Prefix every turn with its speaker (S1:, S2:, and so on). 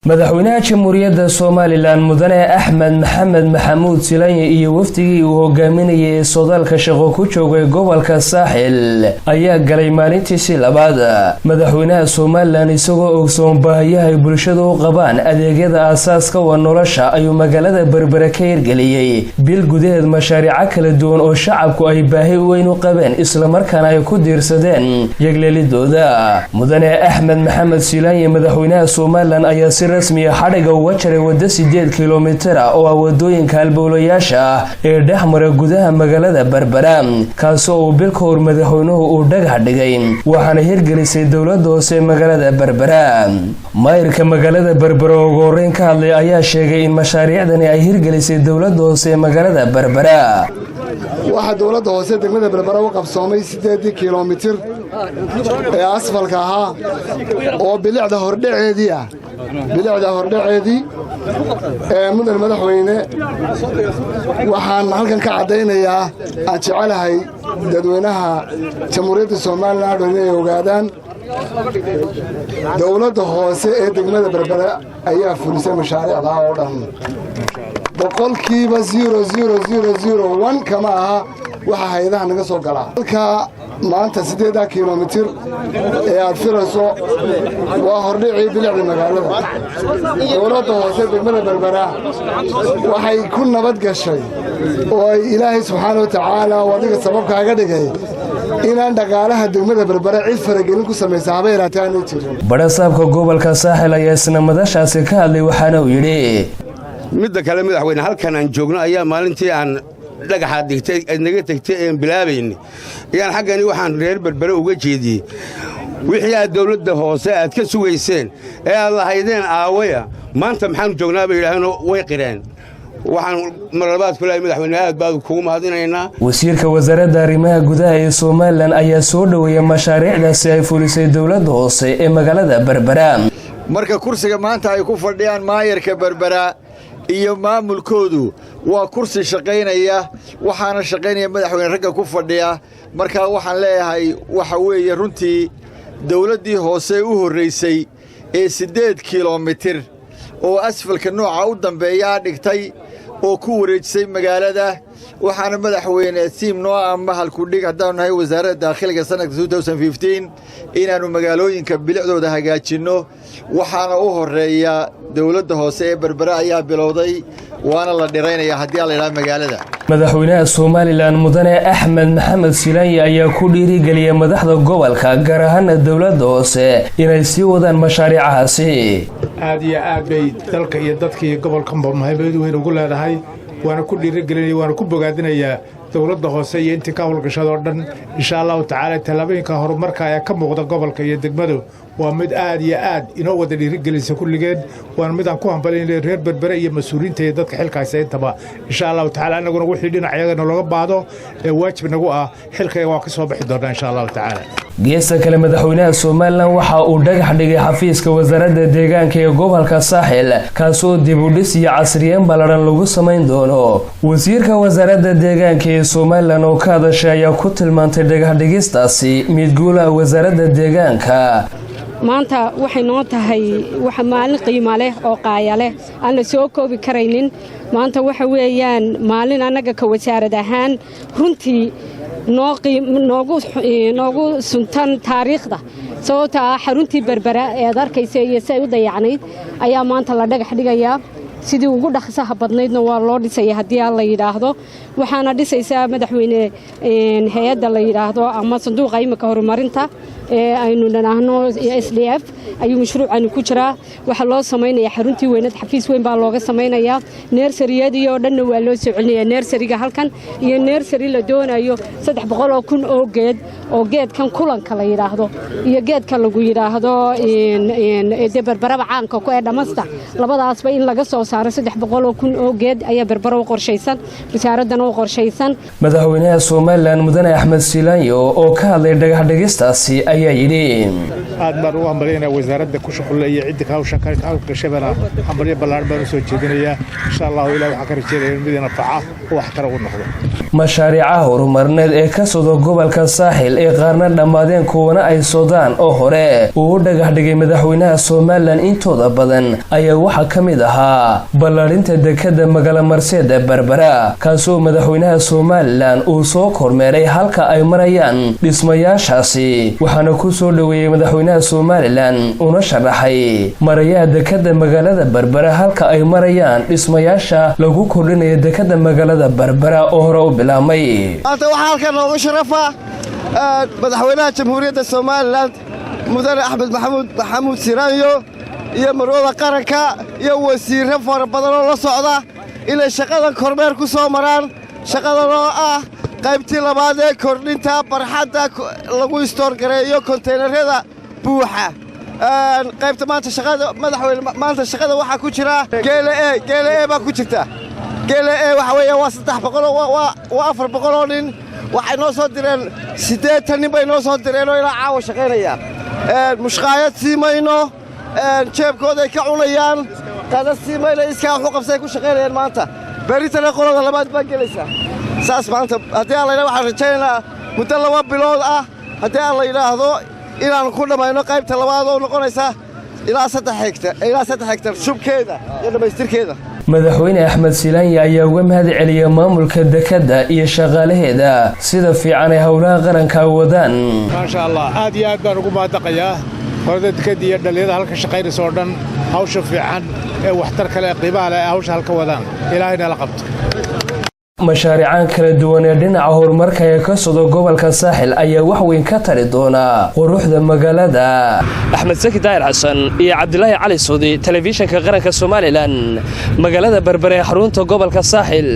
S1: madaxweynaha jamhuuriyadda Soomaaliland mudane Axmed Maxamed Maxamuud Silaanye iyo wafdigii uu hogaaminayay sodaalka shaqo ku joogay gobolka Saaxil ayaa galay maalintiisii labaad. madaxweynaha Soomaaliland isagoo ogsoon baahiyaha ay bulshadu u qabaan adeegyada aasaaska oo nolosha ayuu magaalada Berbera ka hirgeliyay bil gudaheed mashaariic kala duwan oo shacabku ay baahi weyn u qabeen isla markaana ay ku diirsadeen yagleelidooda. mudane Axmed Maxamed Silaanye madaxweynaha Soomaaliland ayaa rasmi xadhiga uga jaray wada 8 kiiloomitir oo wadooyinka halbowlayaasha ee dhexmara gudaha magaalada Berbera kaas oo bil ka hor madaxweynuhu uu dhagax dhigay waxaana hirgelisay dawladda hoose magaalada Berbera. maayirka magaalada Berbera oo horeyn ka hadlay ayaa sheegay in mashaariicdani ay hirgelisay dawladda hoose magaalada Berbera.
S2: waxa dawladda hoose degmada Berbera u qabsoomay 8 kiiloomitir ee asfalka ahaa oo bilicda hordhaceedii mudan madaxweyne waxaan halkan ka cadaynayaa aan jecelahay dadweynaha jamhuuriyadda Soomaaliland inay ogaadaan dawladda hoose ee degmada Berbera ayaa fulisay mashaariicda oo dhan boqolkiiba 0.0001 kama aha waxa hay'adaha naga soo galaa halka maanta 8 kiiloomitir ee aad filayso waa hordhicii bilicda magaalada. dawladda hoose degmada Berbera waxay ku nabad gashay oo ay Ilaahay subxaanahu wa ta'aala wadiga sabab kaaga dhigay inaan dhaqaalaha degmada Berbera cid faragelin ku sameeyay habeerataan jirin.
S1: barasaabka gobolka Saaxil ayaa isna madashaasi ka hadlay waxaana uu yiri
S3: midda kale madaxweyne halkan aan joogno ayaa maalintii aan dhagaxa dhigtay naga tagtay ee bilaabayni yaan xaqani waxaan reer Berbera uga jeediyay wixii aad dawladda hoose aad ka sugayseen ee aad lahaydeen aawaya maanta maxaan joognaa bay yiraahdeen way qireen waxaan marlabaad ku leeyahay madaxweyne aad baad kugu mahadinaynaa.
S1: wasiirka wasaaradda arrimaha gudaha ee Soomaaliland ayaa soo dhaweeyay mashaariicdaasi ay fulisay dawladda hoose ee magaalada Berbera.
S4: marka kursiga maanta ay ku fadhiyaan maayirka Berbera iyo maamulkoodu waa kursi shaqaynaya waxaana shaqaynaya madaxweyne ragga ku fadhiya. marka waxaan leeyahay waxa weeye runtii dawladdii hoose u horeysay ee 8 kiiloomitir oo asfalka nooca u dambeeya dhigtay oo ku wareejisay magaalada waxaana madaxweyne tiim noo ama halku dhig hadaan nahay wasaaradda dakhliga sanadka 2015 inaanu magaalooyinka bilicdooda hagaajino waxaana u horeeya dawladda hoose ee Berbera ayaa bilowday waana la dhiraynaya haddii la yiraahdo magaalada.
S1: madaxweynaha Soomaaliland mudane Axmed Maxamed Silaanye ayaa ku dhiirigeliyay madaxda gobolka gaar ahaan dawladda hoose inay sii wadaan mashaariicahaasi.
S5: aad iyo aad bay dalka iyo dadkii gobolka muhiimad weyn ugu leedahay waana ku dhiirigelinaya waana ku bogaadinayaa dawladda hoose iyo intii ka hawlgashada oo dhan insha Allah ta'ala talaabooyinka horumarka ee ka muuqda gobolka iyo degmadu waa mid aad iyo aad inoo wada dhiirigelinaysa kulligeed waana mid aan ku hambalyeynay reer Berbera iyo mas'uuliyiinta iyo dadka xilkaas intaba insha Allah ta'ala anaguna wixii dhinacyada looga baado ee waajib nagu ah xilkayga waa ka soo bixi doonaa insha Allah ta'ala.
S1: geesta kale madaxweynaha Soomaaliland waxa uu dhagax dhigay xafiiska wasaaradda deegaanka ee gobolka Saaxil kaasoo dib u dhis iyo casriyeyn ballaaran lagu sameyn doono. wasiirka wasaaradda deegaanka ee Soomaaliland oo ka hadashay ayaa ku tilmaantay dhagax dhigistaasi mid guul ah wasaaradda deegaanka.
S6: maanta waxay noo tahay waxa maalin qiimo leh oo qaaya leh aan la soo koobi karaynin. maanta waxa weeyaan maalin anaga ka wasaarad ahaan runtii noogu suntan taariikhda sababta xaruntii Berbera ee aad arkaysa iyo say u dayacnayd ayaa maanta la dhagax dhigayaa sidii ugu dhaqsaha badnaydna waa loo dhisay haddii la yiraahdo waxaana dhisaysaa madaxweyne hay'adda la yiraahdo ama sanduuqa imika horumarinta ee aynu dhanaahno SDF ayuu mashruucan ku jiraa waxa loo sameeyaa xaruntii weynad xafiis weyn baa looga sameeyaa neerseriyadii oo dhan waa loo soo celinayaa neerseriga halkan iyo neerseri la doonayo 300,000 oo geedkan kulanka la yiraahdo iyo geedka lagu yiraahdo Berbera caanka ku ee dhamasta labadaasba in laga soo saaro 300,000 oo geed ayaa Berbera u qorshaysan wasaaraddan u qorshaysan.
S1: madaxweynaha Soomaaliland mudane Axmed Silaanye oo ka hadlay dhagax dhigistaasi ayaa yiri
S5: aad baan u hambalyeynaa wasaaradda ku shaqeeya cidda ka hawsha ka shaqeynaysa hambalyo ballaaran baan soo jeedinayaa insha Allah ilaahay waxa ka rajaynayaa in midna faca wax kale u noqdo.
S1: mashaariicaha horumarneed ee ka socda gobolka saaxil ee qaarna dhammaadeen kuwana ay sodaan oo hore uu u dhagax dhigay madaxweynaha Soomaaliland intooda badan ayaa waxa ka mid ahaa ballaarinta dekada magaala Marseeda Berbera kaasoo madaxweynaha Soomaaliland uu soo kormeeray halka ay marayaan dhismayaashaasi waxaana ku soo dhaweeyay madaxweynaha Soomaaliland una sharaxay maraya dekada magaalada Berbera halka ay marayaan dhismayaasha lagu kordhinayo dekada magaalada Berbera oo hore u bilaamay
S7: maanta waxa halkan loogu sharafa madaxweynaha jamhuuriyadda Soomaaliland mudane Axmed Maxamuud Silaanyo iyo marwada qaranka iyo wasiirro fara badan oo la socda inay shaqadan kormeer ku soo maraan shaqadan oo ah qaybtii labaad ee kordhinta barxadda lagu istoor gareeyo konteenarada buuxa qaybta maanta shaqada madaxweyne maanta shaqada waxa ku jira GLA baa ku jirta GLA waxa weeye waa 300 waa 400 oo nin waxay noo soo direen 8 nin bay noo soo direen oo ilaa caawa shaqeynaya mushqaayad siimayno jeebkooda ay ka cunayaan qada siimayna iska wax u qabsay ku shaqeynayaan maanta beritana qolada labaad baa gelaysa saas maanta haddii aan la waxaan rajaynaynaa muddo 2 bilood ah haddii aan la yiraahdo inaan ku dhamayno qaybta labaad oo noqonaysa ilaa 3 hektar shubkeeda iyo dhamaystirkeeda
S1: madaxweyne Axmed Silaanyo ayaa uga mahad celiyay maamulka dekada iyo shaqaalaheeda sida fiican ay hawlaha qaranka wadaan
S5: ma sha Allah aad iyo aad baan ugu mahadnaqayaa qorada dekada iyo dhalinyarada halka shaqeynayso oo dhan hawsha fiican ee waxtar kale qiimaha leh hawsha halka wadaan ilaahayna la qabto
S1: mashaariicaan kala duwan ee dhinaca horumarka ee ka socda gobolka saaxil ayaa wax weyn ka tari doona quruxda magaalada Axmed Zaki Daahir Xasan iyo Cabdilaahi Cali Suudi telefishinka qaranka Soomaaliland magaalada Berbera ee xarunta gobolka saaxil